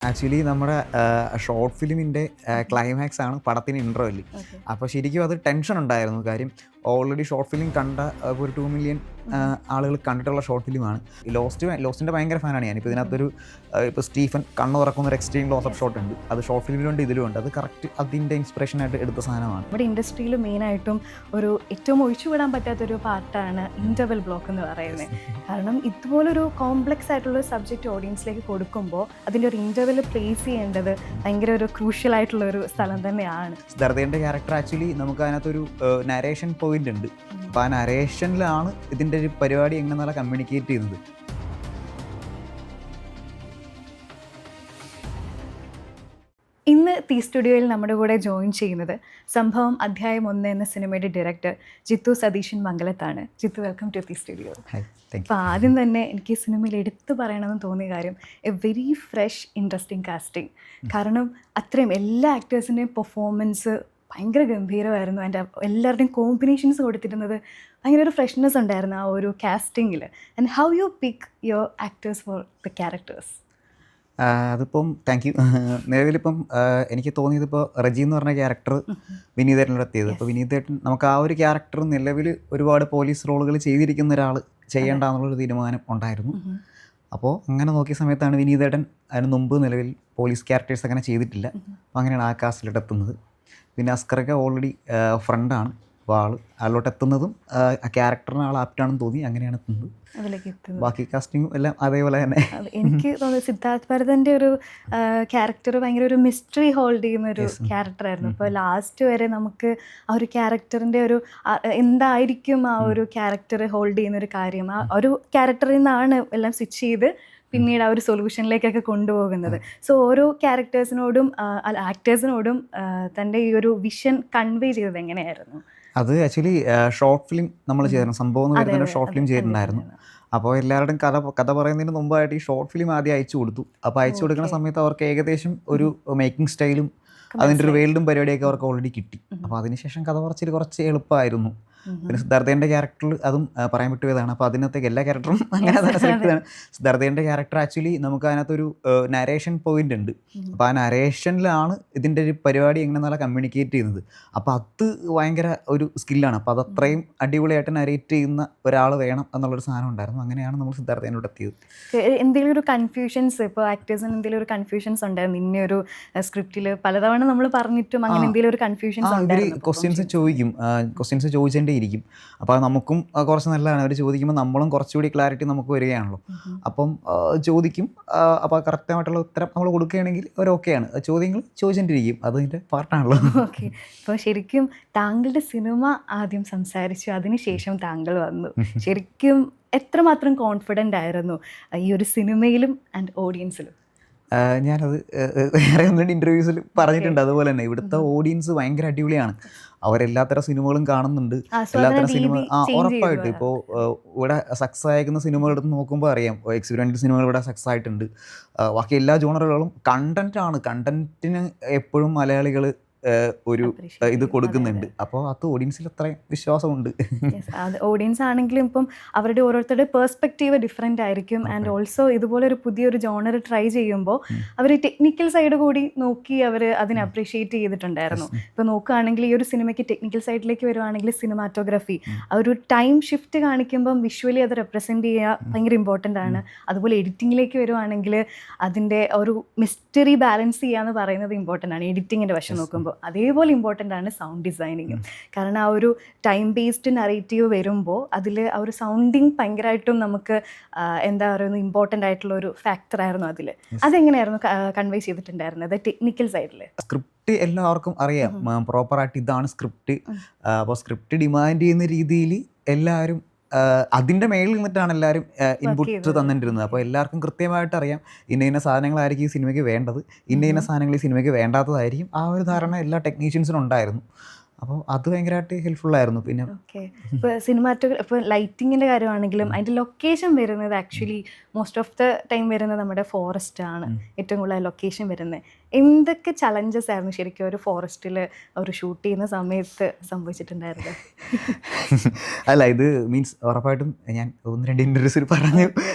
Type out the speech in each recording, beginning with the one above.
Actually നമ്മുടെ short ഫിലിമിൻ്റെ climax ആണ് പടത്തിന് ഇൻട്രോയിൽ. ഓക്കെ. അപ്പോൾ ശരിക്കും അത് ടെൻഷൻ ഉണ്ടായിരുന്നു. കാര്യം ഓൾറെഡി ഷോർട്ട് ഫിലിം കണ്ട ഒരു 2 മില്യൺ ആളുകൾ കണ്ടിട്ടുള്ള ഷോർട്ട് ഫിലിമാണ്. ലോസ്റ്റിൻ്റെ ഭയങ്കര ഫാനാണ് ഞാൻ. ഇപ്പോൾ ഇതിനകത്തൊരു ഇപ്പോൾ സ്റ്റീഫൻ കണ്ണ് തുറക്കുന്ന ഒരു എക്സ്ട്രീം ക്ലോസപ്പ് ഷോട്ട് ഉണ്ട്. അത് ഷോർട്ട് ഫിലിമിലുണ്ട്, ഇതിലുണ്ട്. അത് കറക്റ്റ് അതിൻ്റെ ഇൻസ്പിറേഷനായിട്ട് എടുത്ത സാധനമാണ്. നമ്മുടെ ഇൻഡസ്ട്രിയിൽ മെയിനായിട്ടും ഏറ്റവും ഒഴിച്ചുവിടാൻ പറ്റാത്തൊരു പാർട്ടാണ് ഇൻ്റർവെൽ ബ്ലോക്ക് എന്ന് പറയുന്നത്. കാരണം ഇതുപോലൊരു കോംപ്ലക്സ് ആയിട്ടുള്ള സബ്ജക്റ്റ് ഓഡിയൻസിലേക്ക് കൊടുക്കുമ്പോൾ അതിൻ്റെ ഒരു ഇൻ്റർവെൽ പ്ലേസ് ചെയ്യേണ്ടത് ഭയങ്കര ഒരു ക്രൂഷ്യൽ ആയിട്ടുള്ള ഒരു സ്ഥലം തന്നെയാണ്. സിദ്ധാർത്ഥയുടെ ക്യാരക്ടർ ആക്ച്വലി നമുക്ക് അതിനകത്തൊരു നരേഷൻ പോയിന്റ് ഉണ്ട്. അപ്പോൾ ആ നരേഷനിലാണ് ഇതിൻ്റെ ഒരു പരിപാടി എങ്ങനെയാണ് കമ്മ്യൂണിക്കേറ്റ് ചെയ്യുന്നത്. ഇന്ന് തീ സ്റ്റുഡിയോയിൽ നമ്മുടെ കൂടെ ജോയിൻ ചെയ്യുന്നത് സംഭവം അധ്യായം 1 എന്ന സിനിമയുടെ ഡയറക്ടർ ജിത്തു സതീശൻ മംഗലത്താണ്. Jithu, welcome to the studio. അപ്പോൾ ആദ്യം തന്നെ എനിക്ക് ഈ സിനിമയിൽ എടുത്തു പറയണമെന്ന് തോന്നിയ കാര്യം A very fresh interesting casting. കാരണം അത്രയും എല്ലാ ആക്ടേഴ്സിൻ്റെയും പെർഫോമൻസ് ഭയങ്കര ഗംഭീരമായിരുന്നു. അതിൻ്റെ എല്ലാവരുടെയും കോമ്പിനേഷൻസ് കൊടുത്തിരുന്നത് ഭയങ്കര ഒരു ഫ്രഷ്നെസ് ഉണ്ടായിരുന്നു ആ ഒരു കാസ്റ്റിങ്ങിൽ. And how you pick your actors for the characters? അതിപ്പം താങ്ക് യു. നിലവിലിപ്പം എനിക്ക് തോന്നിയതിപ്പോൾ റജി എന്ന് പറഞ്ഞ ക്യാരക്ടർ വിനീതേട്ടനോട് എത്തിയത്. അപ്പോൾ വിനീതേട്ടൻ നമുക്ക് ആ ഒരു ക്യാരക്ടർ നിലവിൽ ഒരുപാട് പോലീസ് റോളുകൾ ചെയ്തിരിക്കുന്ന ഒരാൾ ചെയ്യേണ്ട എന്നുള്ളൊരു തീരുമാനം ഉണ്ടായിരുന്നു. അപ്പോൾ അങ്ങനെ നോക്കിയ സമയത്താണ് വിനീതേട്ടൻ അതിന് മുമ്പ് നിലവിൽ പോലീസ് ക്യാരക്ടേഴ്സ് അങ്ങനെ ചെയ്തിട്ടില്ല. അപ്പോൾ അങ്ങനെയാണ് ആ കാസ്റ്റിലോട്ട് എത്തുന്നത്. പിന്നെ അസ്കറൊക്കെ ഓൾറെഡി ഫ്രണ്ടാണ്. അപ്പോൾ ആളിലോട്ട് എത്തുന്നതും ആ ക്യാരക്ടറിന് ആൾ ആപ്റ്റാണെന്ന് തോന്നി, അങ്ങനെയാണ് എത്തുന്നത്. അതിലേക്ക് എത്തുന്നത് ബാക്കി കാസ്റ്റിങ്ങും എല്ലാം അതേപോലെ തന്നെ. എനിക്ക് തോന്നുന്നത് സിദ്ധാർത്ഥ് ഭരതൻ്റെ ഒരു ക്യാരക്ടർ ഭയങ്കര ഒരു മിസ്റ്ററി ഹോൾഡ് ചെയ്യുന്ന ഒരു ക്യാരക്ടറായിരുന്നു. അപ്പോൾ ലാസ്റ്റ് വരെ നമുക്ക് ആ ഒരു ക്യാരക്ടറിൻ്റെ ഒരു എന്തായിരിക്കും ആ ഒരു ക്യാരക്ടർ ഹോൾഡ് ചെയ്യുന്ന ഒരു കാര്യം, ആ ഒരു ക്യാരക്ടറിൽ നിന്നാണ് എല്ലാം സ്വിച്ച് ചെയ്ത് പിന്നീട് ആ ഒരു സൊല്യൂഷനിലേക്കൊക്കെ കൊണ്ടുപോകുന്നത്. സോ ഓരോ ക്യാരക്ടേഴ്സിനോടും ആക്ടേഴ്സിനോടും തൻ്റെ ഈ ഒരു വിഷൻ കൺവേ ചെയ്തത് എങ്ങനെയായിരുന്നു? അത് ആക്ച്വലി ഷോർട്ട് ഫിലിം നമ്മൾ ചെയ്തിരുന്നു. സംഭവം എന്ന് വരുന്ന ഷോർട്ട് ഫിലിം ചെയ്തിട്ടുണ്ടായിരുന്നു. അപ്പോൾ എല്ലാവരുടെയും കഥ പറയുന്നതിന് മുമ്പായിട്ട് ഈ ഷോർട്ട് ഫിലിം ആദ്യം അയച്ചു കൊടുത്തു. അപ്പോൾ അയച്ചു കൊടുക്കുന്ന സമയത്ത് അവർക്ക് ഏകദേശം ഒരു മേക്കിംഗ് സ്റ്റൈലും അതിൻ്റെ ഒരു വേൾഡും പരിപാടിയൊക്കെ അവർക്ക് ഓൾറെഡി കിട്ടി. അപ്പോൾ അതിനുശേഷം കഥ പറച്ചിൽ കുറച്ച് എളുപ്പമായിരുന്നു. പിന്നെ സിദ്ധാർത്ഥേൻ്റെ ക്യാരക്ടറിൽ അതും പറയാൻ പറ്റുന്നതാണ്. അപ്പോൾ അതിനകത്തേക്ക് എല്ലാ ക്യാരക്ടറും അങ്ങനെ തന്നെ സെലക്ട് ചെയ്താണ്. സിദ്ധാർത്ഥേൻ്റെ ക്യാരക്ടർ ആക്ച്വലി നമുക്ക് അതിനകത്തൊരു നരേഷൻ പോയിന്റ് ഉണ്ട്. അപ്പോൾ ആ നരേഷനിലാണ് ഇതിൻ്റെ ഒരു പരിപാടി എങ്ങനെ കമ്മ്യൂണിക്കേറ്റ് ചെയ്യുന്നത്. അപ്പോൾ അത് ഭയങ്കര ഒരു സ്കില്ലാണ്. അപ്പോൾ അത് അത്രയും അടിപൊളിയായിട്ട് നരേറ്റ് ചെയ്യുന്ന ഒരാൾ വേണം എന്നുള്ളൊരു സാധനം ഉണ്ടായിരുന്നു. അങ്ങനെയാണ് നമ്മൾ സിദ്ധാർത്ഥേനോട് എത്തിയത്. എന്തെങ്കിലും ഒരു കൺഫ്യൂഷൻസ്, ഇപ്പോൾ ആക്ടേഴ്സിന് എന്തെങ്കിലും ഒരു കൺഫ്യൂഷൻസ് ഉണ്ടായിരുന്നു ഇന്ന ഒരു സ്ക്രിപ്റ്റിൽ പലതവണ നമ്മൾ പറഞ്ഞിട്ടും അങ്ങനെ എന്തെങ്കിലും ഒരു കൺഫ്യൂഷൻസ് ഉണ്ടായിരുന്നു? ക്വസ്റ്റ്യൻസ് ചോദിക്കും, ക്വസ്റ്റ്യൻസ് ചോദിച്ചതിൻ്റെ ഇരിക്കും. അപ്പോൾ നമുക്കും കുറച്ച് നല്ലതാണ്. അവർ ചോദിക്കുമ്പോൾ നമ്മളും കുറച്ചുകൂടി ക്ലാരിറ്റി നമുക്ക് വരികയാണല്ലോ. അപ്പം ചോദിക്കും. അപ്പോൾ കറക്റ്റായിട്ടുള്ള ഉത്തരം നമ്മൾ കൊടുക്കുകയാണെങ്കിൽ അവർ ഓക്കെയാണ്. ചോദ്യങ്ങൾ ചോദിച്ചിട്ടിരിക്കും, അതിൻ്റെ പാർട്ടാണല്ലോ. ഓക്കെ. അപ്പോൾ ശരിക്കും താങ്കളുടെ സിനിമ ആദ്യം സംസാരിച്ചു, അതിനുശേഷം താങ്കൾ വന്നു. ശരിക്കും എത്രമാത്രം കോൺഫിഡൻ്റ് ആയിരുന്നു ഈ ഒരു സിനിമയിലും ആൻഡ് ഓഡിയൻസിലും? ഞാനത് വേറെ ഒന്നും ഇൻ്റർവ്യൂസിൽ പറഞ്ഞിട്ടുണ്ട്. അതുപോലെ തന്നെ ഇവിടുത്തെ ഓഡിയൻസ് ഭയങ്കര അടിപൊളിയാണ്. അവരെല്ലാത്തരം സിനിമകളും കാണുന്നുണ്ട്. എല്ലാത്തരം സിനിമ ഉറപ്പായിട്ട് ഇപ്പോൾ ഇവിടെ സക്സസ് ആയിരിക്കുന്ന സിനിമകളെടുത്ത് നോക്കുമ്പോൾ അറിയാം, എക്സ്പീരിയൻസ് സിനിമകൾ ഇവിടെ സക്സസ് ആയിട്ടുണ്ട്. ബാക്കി എല്ലാ ജോണറുകളും കണ്ടന്റിന് എപ്പോഴും മലയാളികൾ ഒരു ഇത് കൊടുക്കുന്നുണ്ട്. അപ്പോൾ അത് ഓഡിയൻസിൽ അത്രയും വിശ്വാസമുണ്ട്. ഓഡിയൻസ് ആണെങ്കിലും ഇപ്പം അവരുടെ ഓരോരുത്തരുടെ പെർസ്പെക്റ്റീവ് ഡിഫറെൻ്റ് ആയിരിക്കും. ആൻഡ് ഓൾസോ ഇതുപോലൊരു പുതിയൊരു ജോണർ ട്രൈ ചെയ്യുമ്പോൾ അവർ ടെക്നിക്കൽ സൈഡ് കൂടി നോക്കി അവർ അതിനെ അപ്രീഷിയേറ്റ് ചെയ്തിട്ടുണ്ടായിരുന്നു. ഇപ്പോൾ നോക്കുകയാണെങ്കിൽ ഈ ഒരു സിനിമയ്ക്ക് ടെക്നിക്കൽ സൈഡിലേക്ക് വരുവാണെങ്കിൽ സിനിമാറ്റോഗ്രഫി, ആ ഒരു ടൈം ഷിഫ്റ്റ് കാണിക്കുമ്പം വിഷ്വലി അത് റെപ്രസെൻറ്റ് ചെയ്യുക ഭയങ്കര ഇമ്പോർട്ടൻ്റ് ആണ്. അതുപോലെ എഡിറ്റിങ്ങിലേക്ക് വരുവാണെങ്കിൽ അതിൻ്റെ ഒരു മിസ്റ്ററി ബാലൻസ് ചെയ്യുക എന്ന് പറയുന്നത് ഇമ്പോർട്ടൻ്റ് ആണ് എഡിറ്റിങ്ങിൻ്റെ വശം നോക്കുമ്പോൾ. അതേപോലെ ഇമ്പോർട്ടൻ്റ് ആണ് സൗണ്ട് ഡിസൈനിങ്ങും. കാരണം ആ ഒരു ടൈം ബേസ്ഡ് നറേറ്റീവ് വരുമ്പോൾ അതിൽ ആ ഒരു സൗണ്ടിങ് ഭയങ്കരമായിട്ടും നമുക്ക് എന്താ പറയുന്നത് ഇമ്പോർട്ടൻ്റ് ആയിട്ടുള്ള ഒരു ഫാക്ടറായിരുന്നു അതിൽ. അതെങ്ങനെയായിരുന്നു കൺവേ ചെയ്തിട്ടുണ്ടായിരുന്നത് ടെക്നിക്കൽ സൈഡിൽ? സ്ക്രിപ്റ്റ് എല്ലാവർക്കും അറിയാം പ്രോപ്പറായിട്ട് ഇതാണ് സ്ക്രിപ്റ്റ്. അപ്പോൾ സ്ക്രിപ്റ്റ് ഡിമാൻഡ് ചെയ്യുന്ന രീതിയിൽ എല്ലാവരും അതിൻ്റെ മേളിൽ നിന്നിട്ടാണ് എല്ലാവരും ഇൻപുട്ട് തന്നിട്ടിരുന്നത്. അപ്പോൾ എല്ലാവർക്കും കൃത്യമായിട്ട് അറിയാം ഇന്ന സാധനങ്ങളായിരിക്കും ഈ സിനിമയ്ക്ക് വേണ്ടത്, ഇന്ന സാധനങ്ങൾ ഈ സിനിമയ്ക്ക് വേണ്ടാത്തതായിരിക്കും. ആ ഒരു ധാരണ എല്ലാ ടെക്നീഷ്യൻസിനും ഉണ്ടായിരുന്നു. അപ്പോൾ അത് ഭയങ്കരമായിട്ട് ഹെൽപ്ഫുള്ളായിരുന്നു. പിന്നെ ഓക്കെ. ഇപ്പോൾ സിനിമാറ്റോഗ്രാഫി, ഇപ്പോൾ ലൈറ്റിങ്ങിൻ്റെ കാര്യമാണെങ്കിലും അതിൻ്റെ ലൊക്കേഷൻ വരുന്നത് actually most of the time വരുന്നത് നമ്മുടെ ഫോറസ്റ്റ് ആണ് ഏറ്റവും കൂടുതൽ ലൊക്കേഷൻ വരുന്നത്. എന്തൊക്കെ ചലഞ്ചസ് ആയിരുന്നു ശരിക്കും ഒരു ഫോറസ്റ്റിൽ ഒരു ഷൂട്ട് ചെയ്യുന്ന സമയത്ത് സംഭവിച്ചിട്ടുണ്ടായിരുന്നത്? അല്ല, ഇത് മീൻസ് ഉറപ്പായിട്ടും ഞാൻ 1-2 ഇൻ്റർവ്യൂസിൽ പറഞ്ഞു,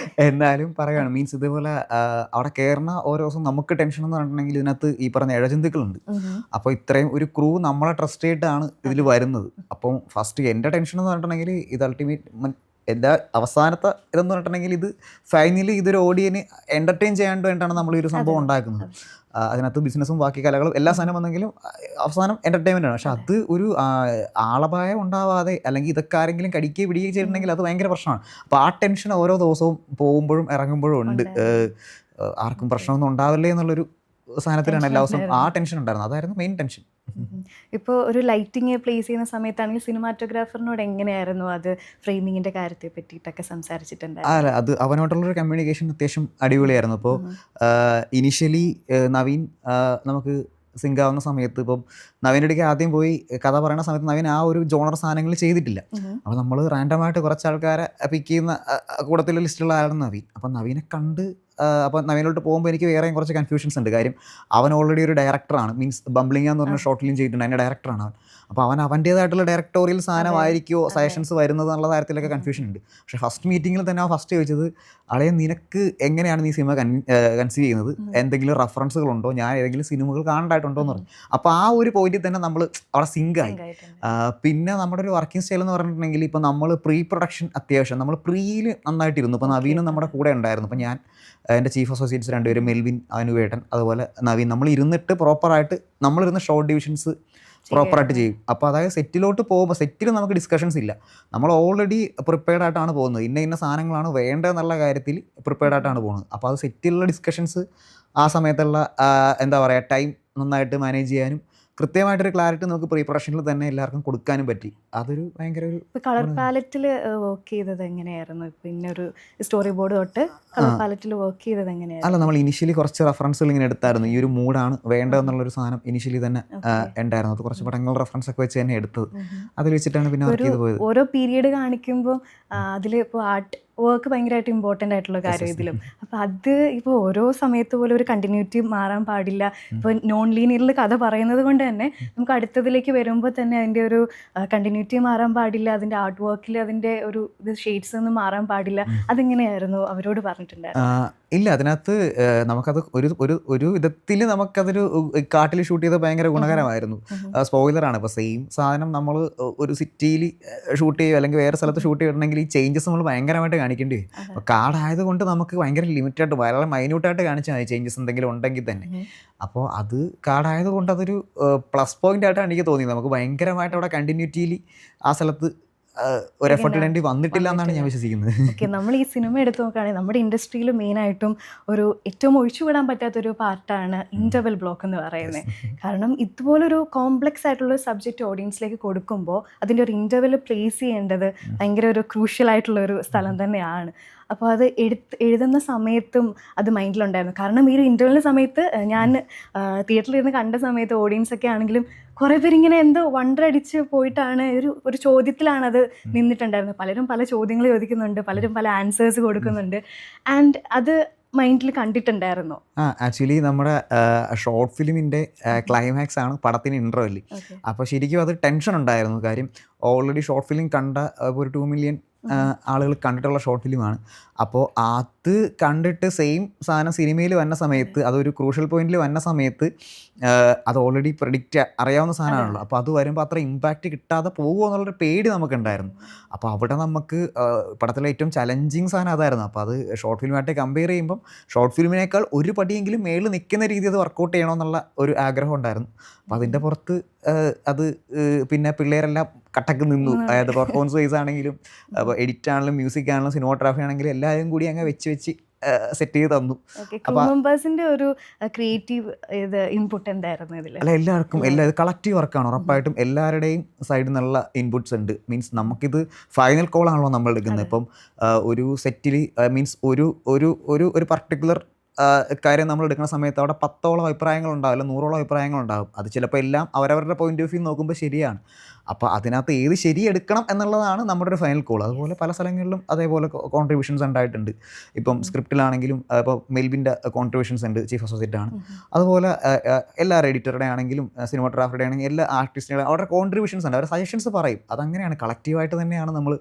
എന്നാലും പറയുകയാണ്. മീൻസ് ഇതേപോലെ അവിടെ കയറുന്ന ഓരോ ദിവസം നമുക്ക് ടെൻഷൻ എന്ന് പറഞ്ഞിട്ടുണ്ടെങ്കിൽ ഇതിനകത്ത് ഈ പറഞ്ഞ ഇഴജന്തുക്കളുണ്ട്. അപ്പോൾ ഇത്രയും ഒരു ക്രൂ നമ്മളെ ട്രസ്റ്റ് ചെയ്തിട്ടാണ് ഇതിൽ വരുന്നത്. അപ്പം ഫസ്റ്റ് എൻ്റെ ടെൻഷൻ എന്ന് പറഞ്ഞിട്ടുണ്ടെങ്കിൽ ഇത് അൾട്ടിമേറ്റ് എൻ്റെ അവസാനത്തെ ഇതെന്ന് പറഞ്ഞിട്ടുണ്ടെങ്കിൽ ഇത് ഫൈനലി ഇതൊരു ഓഡിയനെ എൻ്റർടൈൻ ചെയ്യാൻ വേണ്ടിയിട്ടാണ് നമ്മൾ ഈ ഒരു സംഭവം ഉണ്ടാക്കുന്നത്. അതിനകത്ത് ബിസിനസ്സും ബാക്കി കലകളും എല്ലാ സാധനം വന്നെങ്കിലും അവസാനം എൻ്റർടൈൻമെൻ്റ് ആണ്. പക്ഷെ അത് ഒരു ആളപായം ഉണ്ടാവാതെ അല്ലെങ്കിൽ ഇതൊക്കെ ആരെങ്കിലും കടിക്കുകയോ പിടിക്കുകയോ ചെയ്തിട്ടുണ്ടെങ്കിൽ അത് ഭയങ്കര പ്രശ്നമാണ്. അപ്പോൾ ആ ടെൻഷൻ ഓരോ ദിവസവും പോകുമ്പോഴും ഇറങ്ങുമ്പോഴും ഉണ്ട്. ആർക്കും പ്രശ്നമൊന്നും ഉണ്ടാവില്ലേ എന്നുള്ളൊരു സാധനത്തിലാണ് എല്ലാ ദിവസവും ആ ടെൻഷൻ ഉണ്ടായിരുന്നത്. അതായിരുന്നു മെയിൻ ടെൻഷൻ. ഇപ്പോൾ ഒരു ലൈറ്റിങ് പ്ലേസ് ചെയ്യുന്ന സമയത്താണെങ്കിൽ സിനിമാറ്റോഗ്രാഫറിനോട് എങ്ങനെയായിരുന്നു അത് ഫ്രെയിമിങ്ങിൻ്റെ കാര്യത്തെ പറ്റിയിട്ടൊക്കെ സംസാരിച്ചിട്ടുണ്ടായിരുന്നു? അല്ല, അത് അവനോട്ടുള്ളൊരു കമ്മ്യൂണിക്കേഷൻ അത്യാവശ്യം അടിപൊളിയായിരുന്നു. അപ്പോൾ ഇനീഷ്യലി നവീൻ നമുക്ക് സിങ്ക് ആവുന്ന സമയത്ത് ഇപ്പം നവീൻ്റെ അടുക്ക് ആദ്യം പോയി കഥ പറയുന്ന സമയത്ത് നവീൻ ആ ഒരു ജോണർ സാധനങ്ങൾ ചെയ്തിട്ടില്ല. അപ്പോൾ നമ്മൾ റാൻഡമായിട്ട് കുറച്ച് ആൾക്കാരെ പിക്ക് ചെയ്യുന്ന കൂട്ടത്തിലുള്ള ലിസ്റ്റുള്ള ആളാണ് നവീൻ. അപ്പം നവീനെ കണ്ട് അപ്പോൾ നവീനോട്ട് പോകുമ്പോൾ എനിക്ക് വേറെയും കുറച്ച് കൺഫ്യൂഷൻസ് ഉണ്ട്. കാര്യം അവൻ ഓൾറെഡി ഒരു ഡയറക്ടറാണ്. മീൻസ് ബംബ്ലിംഗ് എന്ന് പറഞ്ഞ ഷോർട്ട് ഫിലിം ചെയ്തിട്ടുണ്ട്, അതിൻ്റെ ഡയറക്ടറാണ് അവൻ. അപ്പോൾ അവൻ്റേതായിട്ടുള്ള ഡയറക്ടോറിയൽ സാധനമായിരിക്കുമോ സജഷൻസ് വരുന്നത് എന്നുള്ള കാര്യത്തിലൊക്കെ കൺഫ്യൂഷൻ ഉണ്ട്. പക്ഷേ ഫസ്റ്റ് മീറ്റിങ്ങിൽ തന്നെ ആ ഫസ്റ്റ് ചോദിച്ചത്, അളയെ നിനക്ക് എങ്ങനെയാണ് നീ സിനിമ കൺസീവ് ചെയ്യുന്നത്, എന്തെങ്കിലും റെഫറൻസുകളുണ്ടോ, ഞാൻ ഏതെങ്കിലും സിനിമകൾ കാണേണ്ടതായിട്ടുണ്ടോ എന്ന് പറഞ്ഞു. അപ്പോൾ ആ ഒരു പോയിന്റിൽ തന്നെ നമ്മൾ അവിടെ സിങ്കായി. പിന്നെ നമ്മുടെ ഒരു വർക്കിംഗ് സ്റ്റൈൽ എന്ന് പറഞ്ഞിട്ടുണ്ടെങ്കിൽ ഇപ്പോൾ നമ്മൾ പ്രീ പ്രൊഡക്ഷൻ അത്യാവശ്യം നമ്മൾ പ്രീയിൽ നന്നായിട്ടിരുന്നു. ഇപ്പോൾ നവീനും നമ്മുടെ കൂടെ ഉണ്ടായിരുന്നു. അപ്പോൾ ഞാൻ എൻ്റെ ചീഫ് അസോസിയേറ്റ്സ് രണ്ടുപേരും, മെൽവിൻ, അനുവേട്ടൻ, അതുപോലെ നവീൻ, നമ്മൾ ഇരുന്നിട്ട് പ്രോപ്പറായിട്ട് നമ്മളിരുന്ന് ഷോർട്ട് ഡിവിഷൻസ് പ്രോപ്പറായിട്ട് ചെയ്യും. അപ്പോൾ അതായത് സെറ്റിലോട്ട് പോകുമ്പോൾ സെറ്റിൽ നമുക്ക് ഡിസ്കഷൻസ് ഇല്ല. നമ്മൾ ഓൾറെഡി പ്രിപ്പയർഡ് ആയിട്ടാണ് പോകുന്നത്. ഇന്ന സാധനങ്ങളാണ് വേണ്ടതെന്നുള്ള കാര്യത്തിൽ പ്രിപ്പയർഡ് ആയിട്ടാണ് പോകുന്നത്. അപ്പോൾ അത് സെറ്റിലുള്ള ഡിസ്കഷൻസ് ആ സമയത്തുള്ള എന്താ പറയുക ടൈം നന്നായിട്ട് മാനേജ് ചെയ്യാനും കൃത്യമായിട്ടൊരു ക്ലാരിറ്റി നമുക്ക് പ്രീ പ്രൊഡക്ഷനിൽ തന്നെ എല്ലാവർക്കും കൊടുക്കാനും പറ്റി. അതൊരു ഭയങ്കര ഒരു കളർ പാലറ്റിൽ വർക്ക് ചെയ്തത് എങ്ങനെയായിരുന്നു? പിന്നെ ഒരു സ്റ്റോറി ബോർഡ് തൊട്ട് കളർ പാലറ്റിൽ വർക്ക് ചെയ്തത് എങ്ങനെയായിരുന്നു? അല്ല, നമ്മൾ ഇനിഷ്യലി കുറച്ച് റെഫറൻസുകൾ ഇങ്ങനെ എടുത്തായിരുന്നു. ഈ ഒരു മൂഡാണ് വേണ്ടതെന്നുള്ളൊരു സാധനം ഇനിഷ്യലി തന്നെ ഉണ്ടായിരുന്നു. അത് കുറച്ച് പടങ്ങൾ റെഫറൻസ് ഒക്കെ വെച്ച് തന്നെ എടുത്തത്. അതിൽ വെച്ചിട്ടാണ് പിന്നെ വർക്ക് ചെയ്ത് പോയത്. ഓരോ പീരീഡ് കാണിക്കുമ്പോൾ അതിൽ ഇപ്പോൾ ആർട്ട് വർക്ക് ഭയങ്കരമായിട്ട് ഇമ്പോർട്ടൻ്റ് ആയിട്ടുള്ള കാര്യം ഇതിലും. അപ്പോൾ അത് ഇപ്പോൾ ഓരോ സമയത്ത് പോലെ ഒരു കണ്ടിന്യൂറ്റി മാറാൻ പാടില്ല. ഇപ്പോൾ നോൺ ലീനിയറിൽ കഥ പറയുന്നത് കൊണ്ട് തന്നെ നമുക്ക് അടുത്തതിലേക്ക് വരുമ്പോൾ തന്നെ അതിൻ്റെ ഒരു കണ്ടിന്യൂറ്റി മാറാൻ പാടില്ല. അതിൻ്റെ ആർട്ട് വർക്കിൽ അതിൻ്റെ ഒരു ഇത് ഷെയ്ഡ്സ് ഒന്നും മാറാൻ പാടില്ല. അതെങ്ങനെയായിരുന്നു അവരോട് പറഞ്ഞിട്ടുണ്ടായിരുന്നു? ഇല്ല, അതിനകത്ത് നമുക്കത് ഒരു വിധത്തിൽ നമുക്കതൊരു കാട്ടിൽ ഷൂട്ട് ചെയ്ത് ഭയങ്കര ഗുണകരമായിരുന്നു. സ്പോയിലറാണ്. ഇപ്പോൾ സെയിം സാധനം നമ്മൾ ഒരു സിറ്റിയിൽ ഷൂട്ട് ചെയ്യുക അല്ലെങ്കിൽ വേറെ സ്ഥലത്ത് ഷൂട്ട് ചെയ്തിട്ടുണ്ടെങ്കിൽ ഈ ചേഞ്ചസ് നമ്മൾ ഭയങ്കരമായിട്ട് കാണിക്കേണ്ടി വരും. അപ്പോൾ കാടായതുകൊണ്ട് നമുക്ക് ഭയങ്കര ലിമിറ്റഡ് വളരെ മൈന്യൂട്ടായിട്ട് കാണിച്ചാൽ മതി ചേഞ്ചസ് എന്തെങ്കിലും ഉണ്ടെങ്കിൽ തന്നെ. അപ്പോൾ അത് കാടായതുകൊണ്ട് അതൊരു പ്ലസ് പോയിന്റ് ആയിട്ടാണ് എനിക്ക് തോന്നിയത്. നമുക്ക് ഭയങ്കരമായിട്ട് അവിടെ കണ്ടിന്യൂറ്റിയിൽ ആ സ്ഥലത്ത് ഒരു എഫർട്ട് ഇടേണ്ടി വന്നിട്ടില്ല എന്നാണ് ഞാൻ വിശ്വസിക്കുന്നത്. ഓക്കെ, നമ്മൾ ഈ സിനിമ എടുത്ത് നോക്കുകയാണെങ്കിൽ നമ്മുടെ ഇൻഡസ്ട്രിയിൽ മെയിനായിട്ടും ഒരു ഏറ്റവും ഒഴിച്ചുവിടാൻ പറ്റാത്തൊരു പാർട്ടാണ് ഇൻ്റർവെൽ ബ്ലോക്ക് എന്ന് പറയുന്നത്. കാരണം ഇതുപോലൊരു കോംപ്ലക്സ് ആയിട്ടുള്ള സബ്ജക്റ്റ് ഓഡിയൻസിലേക്ക് കൊടുക്കുമ്പോൾ അതിൻ്റെ ഒരു ഇൻ്റർവെൽ പ്ലേസ് ചെയ്യേണ്ടത് ഭയങ്കര ഒരു ക്രൂഷ്യൽ ആയിട്ടുള്ളൊരു സ്ഥലം തന്നെയാണ്. അപ്പോൾ അത് എഴുതുന്ന സമയത്തും അത് മൈൻഡിലുണ്ടായിരുന്നു. കാരണം ഈ ഒരു ഇൻ്റർവെല്ലിൻ്റെ സമയത്ത് ഞാൻ തിയേറ്ററിൽ ഇരുന്ന് കണ്ട സമയത്ത് ഓഡിയൻസൊക്കെ ആണെങ്കിലും കുറേ പേരിങ്ങനെ എന്തോ വണ്ടറടിച്ച് പോയിട്ടാണ് ഒരു ചോദ്യത്തിലാണത് നിന്നിട്ടുണ്ടായിരുന്നത്. പലരും പല ചോദ്യങ്ങൾ ചോദിക്കുന്നുണ്ട്, പലരും പല ആൻസേഴ്സ് കൊടുക്കുന്നുണ്ട്. ആൻഡ് അത് മൈൻഡിൽ കണ്ടിട്ടുണ്ടായിരുന്നു. ആക്ച്വലി നമ്മുടെ ഷോർട്ട് ഫിലിമിൻ്റെ ക്ലൈമാക്സ് ആണ് പടത്തിന് ഇൻ്റർവെല്ലിൽ. അപ്പോൾ ശരിക്കും അത് ടെൻഷൻ ഉണ്ടായിരുന്നു. കാര്യം ഓൾറെഡി ഷോർട്ട് ഫിലിം കണ്ട ഒരു 2 മില്യൺ ആളുകൾ കണ്ടിട്ടുള്ള ഷോർട്ട് ഫിലിമാണ്. അപ്പോൾ അത് കണ്ടിട്ട് സെയിം സാധനം സിനിമയിൽ വന്ന സമയത്ത് അതൊരു ക്രൂഷ്യൽ പോയിന്റിൽ വന്ന സമയത്ത് അത് ഓൾറെഡി പ്രെഡിക്റ്റ് അറിയാവുന്ന സാധനമാണല്ലോ. അപ്പോൾ അത് വരുമ്പോൾ അത്ര ഇമ്പാക്റ്റ് കിട്ടാതെ പോകുമോ എന്നുള്ളൊരു പേടി നമുക്കുണ്ടായിരുന്നു. അപ്പോൾ അവിടെ നമുക്ക് പടത്തിലെ ഏറ്റവും ചലഞ്ചിങ് സാധനം അതായിരുന്നു. അപ്പോൾ അത് ഷോർട്ട് ഫിലിമായിട്ട് കമ്പയർ ചെയ്യുമ്പം ഷോർട്ട് ഫിലിമിനേക്കാൾ ഒരു പടിയെങ്കിലും മേളിൽ നിൽക്കുന്ന രീതി അത് വർക്കൗട്ട് ചെയ്യണമെന്നുള്ള ഒരു ആഗ്രഹം ഉണ്ടായിരുന്നു. അപ്പോൾ അതിൻ്റെ പുറത്ത് അത് പിന്നെ പിള്ളേരെല്ലാം കട്ടക്ക് നിന്നു. അതായത് പെർഫോമൻസ് വൈസ് ആണെങ്കിലും എഡിറ്റ് ആണെങ്കിലും മ്യൂസിക് ആണെങ്കിലും സിനിമോഗ്രാഫി ആണെങ്കിലും എല്ലാവരും കൂടി അങ്ങ് വെച്ച് സെറ്റ് ചെയ്ത് തന്നു. ഒരു ക്രിയേറ്റീവ് ഇൻപുട്ട് എന്തായിരുന്നു ഇതിൽ? അല്ല, എല്ലാവർക്കും ഇത് കളക്റ്റീവ് വർക്കാണ്. ഉറപ്പായിട്ടും എല്ലാവരുടെയും സൈഡിൽ നിന്നുള്ള ഇൻപുട്സ് ഉണ്ട്. മീൻസ് നമുക്കിത് ഫൈനൽ കോൾ ആണല്ലോ നമ്മൾ എടുക്കുന്നത്. ഇപ്പം ഒരു സെറ്റിൽ മീൻസ് ഒരു പർട്ടിക്കുലർ കാര്യം നമ്മൾ എടുക്കുന്ന സമയത്ത് അവിടെ 10ഓളം അഭിപ്രായങ്ങളുണ്ടാവും, അല്ല 100ഓളം അഭിപ്രായങ്ങളുണ്ടാകും. അത് ചിലപ്പോൾ എല്ലാം അവരവരുടെ പോയിന്റ് ഓഫ് വ്യൂ നോക്കുമ്പോൾ ശരിയാണ്. അപ്പോൾ അതിനകത്ത് ഏത് ശരി എടുക്കണം എന്നുള്ളതാണ് നമ്മുടെ ഒരു ഫൈനൽ കോൾ. അതുപോലെ പല സ്ഥലങ്ങളിലും അതേപോലെ കോൺട്രിബ്യൂഷൻസ് ഉണ്ടായിട്ടുണ്ട്. ഇപ്പം സ്ക്രിപ്റ്റിലാണെങ്കിലും ഇപ്പോൾ മെൽബിൻ്റെ കോൺട്രിബ്യൂഷൻസ് ഉണ്ട്, ചീഫ് അസോസിയേറ്റ് ആണ്. അതുപോലെ എല്ലാ എഡിറ്ററുടെ ആണെങ്കിലും സിനിമാറ്റോഗ്രാഫറുടെ ആണെങ്കിലും എല്ലാ ആർട്ടിസ്റ്റുകളുടെ അവരുടെ കോൺട്രിബ്യൂഷൻസ് ഉണ്ട്, അവരുടെ സജഷൻസ് പറയും. അതങ്ങനെയാണ്, കളക്റ്റീവായിട്ട് തന്നെയാണ് നമ്മൾ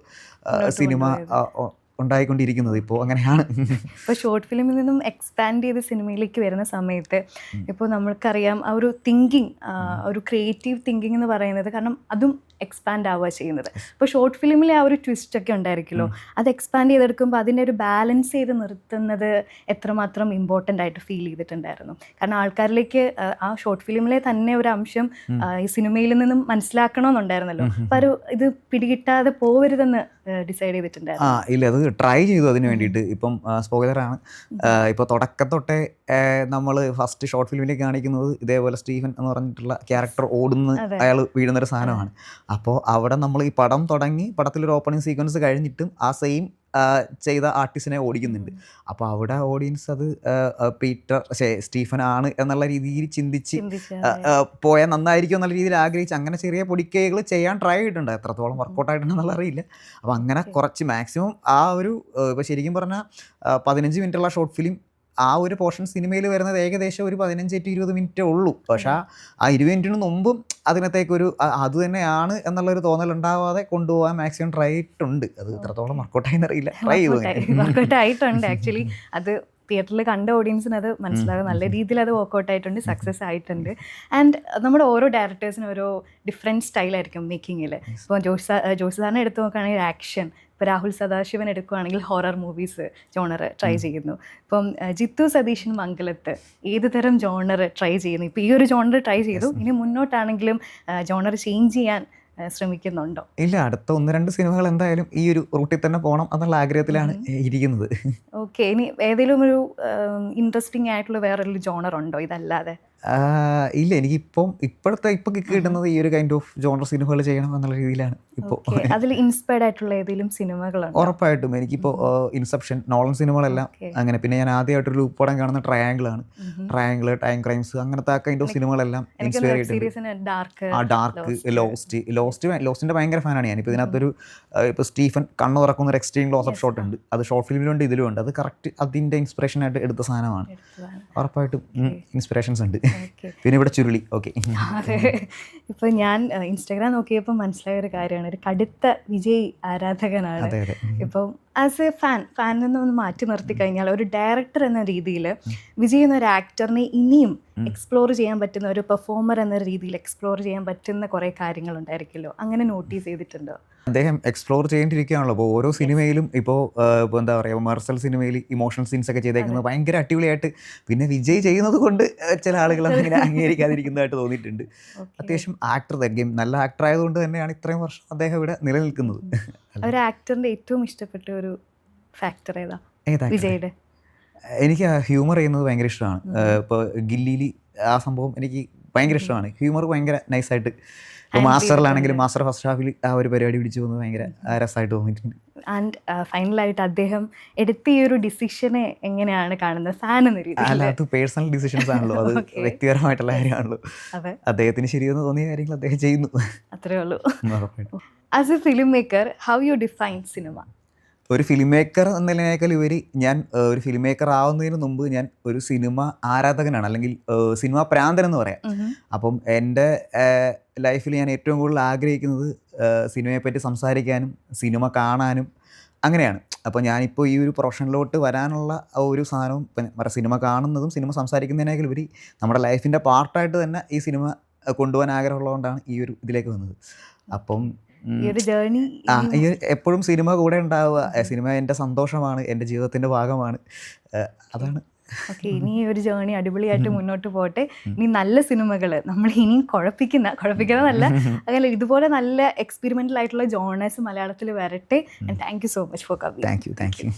സിനിമ ഉണ്ടായിക്കൊണ്ടിരിക്കുന്നത്. ഇപ്പോൾ അങ്ങനെയാണ്. ഇപ്പോൾ ഷോർട്ട് ഫിലിമിൽ നിന്നും എക്സ്പാൻഡ് ചെയ്ത് സിനിമയിലേക്ക് വരുന്ന സമയത്ത് ഇപ്പോൾ നമ്മൾക്കറിയാം ആ ഒരു തിങ്കിങ്, ഒരു ക്രിയേറ്റീവ് തിങ്കിങ് എന്ന് പറയുന്നത്, കാരണം അതും എക്സ്പാൻഡ് ആവുക ചെയ്യുന്നത്. ഇപ്പോൾ ഷോർട്ട് ഫിലിമിലെ ആ ഒരു ട്വിസ്റ്റ് ഒക്കെ ഉണ്ടായിരിക്കുമല്ലോ, അത് എക്സ്പാൻഡ് ചെയ്തെടുക്കുമ്പോൾ അതിൻ്റെ ഒരു ബാലൻസ് ചെയ്ത് നിർത്തുന്നത് എത്രമാത്രം ഇമ്പോർട്ടൻ്റ് ആയിട്ട് ഫീൽ ചെയ്തിട്ടുണ്ടായിരുന്നു? കാരണം ആൾക്കാരിലേക്ക് ആ ഷോർട്ട് ഫിലിമിലെ തന്നെ ഒരു അംശം ഈ സിനിമയിൽ നിന്നും മനസ്സിലാക്കണമെന്നുണ്ടായിരുന്നല്ലോ. അപ്പോൾ ഒരു ഇത് പിടികിട്ടാതെ പോവരുതെന്ന് ഡിസൈഡ് ചെയ്തിട്ടുണ്ടായിരുന്നു. ഇല്ല, അത് ട്രൈ ചെയ്തു അതിന് വേണ്ടിയിട്ട്. ഇപ്പം സ്പോയിലറാണ്. ഇപ്പോൾ തുടക്കത്തൊട്ടേ നമ്മൾ ഫസ്റ്റ് ഷോർട്ട് ഫിലിമിലേക്ക് കാണിക്കുന്നത് ഇതേപോലെ സ്റ്റീഫൻ എന്ന് പറഞ്ഞിട്ടുള്ള ക്യാരക്ടർ ഓടുന്ന, അയാൾ വീഴുന്നൊരു സാധനമാണ്. അപ്പോൾ അവിടെ നമ്മൾ ഈ പടം തുടങ്ങി പടത്തിലൊരു ഓപ്പണിംഗ് സീക്വൻസ് കഴിഞ്ഞിട്ടും ആ സെയിം ചെയ്ത ആർട്ടിസ്റ്റിനെ ഓടിക്കുന്നുണ്ട്. അപ്പോൾ അവിടെ ഓഡിയൻസ് അത് സ്റ്റീഫൻ ആണ് എന്നുള്ള രീതിയിൽ ചിന്തിച്ച് പോയാൽ നന്നായിരിക്കും എന്നുള്ള രീതിയിൽ ആഗ്രഹിച്ച് അങ്ങനെ ചെറിയ പൊടിക്കൈകൾ ചെയ്യാൻ ട്രൈ ചെയ്തിട്ടുണ്ട്. എത്രത്തോളം വർക്കൗട്ട് ആയിട്ടുണ്ടെന്നുള്ള അറിയില്ല. അപ്പോൾ അങ്ങനെ കുറച്ച് മാക്സിമം ആ ഒരു ഇപ്പോൾ ശരിക്കും പറഞ്ഞാൽ 15 മിനിറ്റുള്ള ഷോർട്ട് ഫിലിം ആ ഒരു പോർഷൻ സിനിമയിൽ വരുന്നത് ഏകദേശം ഒരു 15 to 20 മിനിറ്റേ ഉള്ളൂ. പക്ഷേ ആ 20 മിനിറ്റിന് മുമ്പും അതിനകത്തേക്കൊരു അത് തന്നെയാണ് എന്നുള്ളൊരു തോന്നലുണ്ടാവാതെ കൊണ്ടുപോകാൻ മാക്സിമം ട്രൈ ചെയ്തിട്ടുണ്ട്. അത് ഇത്രത്തോളം വർക്കൗട്ടായെന്ന് അറിയില്ല, ട്രൈ ചെയ്തു. വർക്കൗട്ട് ആയിട്ടുണ്ട് ആക്ച്വലി. അത് തിയേറ്ററിൽ കണ്ട ഓഡിയൻസിന് അത് മനസ്സിലാകും, നല്ല രീതിയിൽ അത് വർക്കൗട്ട് ആയിട്ടുണ്ട്, സക്സസ് ആയിട്ടുണ്ട്. ആൻഡ് നമ്മുടെ ഓരോ ഡയറക്ടേഴ്സിനും ഓരോ ഡിഫറെൻറ്റ് സ്റ്റൈലായിരിക്കും മേക്കിങ്ങിൽ. ഇപ്പോൾ ജോസ് സാറിനെ എടുത്ത് നോക്കുകയാണെങ്കിൽ ആക്ഷൻ, ഇപ്പോൾ രാഹുൽ സദാശിവൻ എടുക്കുകയാണെങ്കിൽ ഹൊറർ മൂവീസ് ജോണർ ട്രൈ ചെയ്യുന്നു. ഇപ്പം ജിത്തു സതീഷൻ മംഗലത്ത് ഏത് തരം ജോണർ ട്രൈ ചെയ്യുന്നു? ഇപ്പോൾ ഈ ഒരു ജോണർ ട്രൈ ചെയ്തു, ഇനി മുന്നോട്ടാണെങ്കിലും ജോണർ ചേഞ്ച് ചെയ്യാൻ ശ്രമിക്കുന്നുണ്ടോ? ഇല്ല, അടുത്ത 1-2 സിനിമകൾ എന്തായാലും ഈ ഒരു റൂട്ടിൽ തന്നെ പോകണം എന്നുള്ള ആഗ്രഹത്തിലാണ് ഇരിക്കുന്നത്. ഓക്കെ, ഇനി ഏതെങ്കിലും ഒരു ഇൻട്രസ്റ്റിംഗ് ആയിട്ടുള്ള വേറൊരു ജോണർ ഉണ്ടോ ഇതല്ലാതെ? ഇല്ല, എനിക്കിപ്പം ഇപ്പം കിട്ടുന്നത് ഈ ഒരു കൈൻഡ് ഓഫ് ജോണർ സിനിമകൾ ചെയ്യണം എന്നുള്ള രീതിയിലാണ് ഇപ്പോൾ. അതിൽ ഇൻസ്പയർഡ് ആയിട്ടുള്ള ഏതെങ്കിലും സിനിമകളുണ്ടോ? ഉറപ്പായിട്ടും എനിക്കിപ്പോൾ ഇൻസെപ്ഷൻ, നോളൻ സിനിമകളെല്ലാം അങ്ങനെ. പിന്നെ ഞാൻ ആദ്യമായിട്ടൊരു ലൂപ്പ് പടം കാണുന്ന ട്രയാങ്കിളാണ്. ട്രയാങ്കിൾ, ടൈം ക്രൈംസ്, അങ്ങനത്തെ ആ കൈൻഡ് ഓഫ് സിനിമകളെല്ലാം ഇൻസ്പയർ ചെയ്തിട്ടുണ്ട്. ഡാർക്ക്, ലോസ്റ്റിന്റെ ഭയങ്കര ഫാനാണ് ഞാൻ. ഇപ്പോൾ ഇതിനകത്തൊരു ഇപ്പോൾ സ്റ്റീഫൻ കണ്ണു തുറക്കുന്ന ഒരു എക്സ്ട്രീം ക്ലോസ് അപ്പ് ഷോട്ട് ഉണ്ട്, അത് ഷോർട്ട് ഫിലിമിലുണ്ട്, ഇതിലുണ്ട്. അത് കറക്റ്റ് അതിൻ്റെ ഇൻസ്പിറേഷൻ ആയിട്ട് എടുത്ത സാധനമാണ്. ഉറപ്പായിട്ടും ഇൻസ്പിറേഷൻസ് ഉണ്ട്. പിന്നെ ഇവിടെ ചുരുളി. ഓക്കെ, അതെ. ഇപ്പൊ ഞാൻ ഇൻസ്റ്റാഗ്രാം നോക്കിയപ്പോൾ മനസ്സിലായ ഒരു കാര്യമാണ്, ഒരു കടുത്ത വിജയ് ആരാധകനാണ്. ഇപ്പം ആസ് എ ഫാൻ എന്നൊന്ന് മാറ്റി നിർത്തി കഴിഞ്ഞാൽ ഒരു ഡയറക്ടർ എന്ന രീതിയിൽ വിജയ് എന്നൊരു ആക്ടറിനെ ഇനിയും എക്സ്പ്ലോർ ചെയ്യാൻ പറ്റുന്ന, ഒരു പെർഫോമർ എന്ന രീതിയിൽ എക്സ്പ്ലോർ ചെയ്യാൻ പറ്റുന്ന കുറേ കാര്യങ്ങളുണ്ടായിരിക്കുമല്ലോ, അങ്ങനെ നോട്ടീസ് ചെയ്തിട്ടുണ്ടോ? അദ്ദേഹം എക്സ്പ്ലോർ ചെയ്യേണ്ടിയിരിക്കുകയാണല്ലോ. അപ്പോൾ ഓരോ സിനിമയിലും ഇപ്പോൾ എന്താ പറയുക, മെർസൽ സിനിമയിൽ ഇമോഷണൽ സീൻസ് ഒക്കെ ചെയ്തേക്കുന്നത് ഭയങ്കര അടിപൊളിയായിട്ട്. പിന്നെ വിജയ് ചെയ്യുന്നത് കൊണ്ട് ചില ആളുകൾ അങ്ങനെ അംഗീകരിക്കാതിരിക്കുന്നതായിട്ട് തോന്നിയിട്ടുണ്ട്. അത്യാവശ്യം ആക്ടർ തന്നെയും നല്ല ആക്ടർ ആയതുകൊണ്ട് തന്നെയാണ് ഇത്രയും വർഷം അദ്ദേഹം ഇവിടെ നിലനിൽക്കുന്നത്. ഒരു ആക്ടറിന്റെ ഏറ്റവും ഇഷ്ടപ്പെട്ട ഒരു ഫാക്ടർ ഏതാ വിജയുടെ? എനിക്ക് ഹ്യൂമർ ചെയ്യുന്നത് ഭയങ്കര ഇഷ്ടമാണ്. ഇപ്പോൾ ഗില്ലിയിൽ ആ സംഭവം എനിക്ക് ഭയങ്കര ഇഷ്ടമാണ്. ഹ്യൂമർ ഭയങ്കര നൈസായിട്ട്. ഇപ്പോൾ മാസ്റ്ററിലാണെങ്കിലും മാസ്റ്റർ ഫസ്റ്റ് ഹാഫിൽ ആ ഒരു പരിപാടി പിടിച്ചു പോകുന്നത് ഭയങ്കര രസമായിട്ട് തോന്നിയിട്ടുണ്ട്. ആൻഡ് ഫൈനലായിട്ട് അദ്ദേഹം എടുത്ത ഈ ഒരു ഡിസിഷനെ എങ്ങനെയാണ് കാണുന്നത് ഫാൻ എന്ന രീതിയിൽ? അല്ല, അത് പേഴ്സണൽ ഡിസിഷൻസ് ആണല്ലോ, അത് വ്യക്തിപരമായിട്ടുള്ള കാര്യമാണല്ലോ. അദ്ദേഹത്തിന് ശരിയെന്ന് തോന്നിയ കാര്യങ്ങൾ അദ്ദേഹം ചെയ്യുന്നു, അത്രേ ഉള്ളൂ. As A film maker, how you define cinema? ഒരു ഫിലിം മേക്കർ എന്നതിനേക്കാൾ ഉപരി ഞാൻ ഒരു ഫിലിം മേക്കർ ആവുന്നതിന് മുമ്പ് ഞാൻ ഒരു സിനിമ ആരാധകനാണ്, അല്ലെങ്കിൽ സിനിമ പ്രാന്തൻ എന്ന് പറയാം. അപ്പം എൻ്റെ ലൈഫിൽ ഞാൻ ഏറ്റവും കൂടുതൽ ആഗ്രഹിക്കുന്നത് സിനിമയെപ്പറ്റി സംസാരിക്കാനും സിനിമ കാണാനും അങ്ങനെയാണ്. അപ്പോൾ ഞാനിപ്പോൾ ഈ ഒരു പ്രൊഫഷനിലോട്ട് വരാനുള്ള ഒരു സാധനവും ഇപ്പം സിനിമ കാണുന്നതും സിനിമ സംസാരിക്കുന്നതിനേക്കാൾ ഉപരി നമ്മുടെ ലൈഫിൻ്റെ പാർട്ടായിട്ട് തന്നെ ഈ സിനിമ കൊണ്ടുപോകാൻ ആഗ്രഹമുള്ളതുകൊണ്ടാണ് ഈ ഒരു ഇതിലേക്ക് വന്നത്. അപ്പം എപ്പോഴും സിനിമ കൂടെ ഉണ്ടാവുക, സിനിമ എൻ്റെ സന്തോഷമാണ്, എൻ്റെ ജീവിതത്തിൻ്റെ ഭാഗമാണ്, അതാണ്. ഓക്കെ, ഇനി ഒരു ജേർണി അടിപൊളിയായിട്ട് മുന്നോട്ട് പോട്ടെ. ഇനി നല്ല സിനിമകൾ നമ്മൾ ഇനിയും കുഴപ്പിക്കുന്നതല്ല, അങ്ങനെ ഇതുപോലെ നല്ല എക്സ്പെരിമെന്റൽ ആയിട്ടുള്ള ജോണേഴ്സ് മലയാളത്തിൽ വരട്ടെ. Thank you so much for coming. Thank you.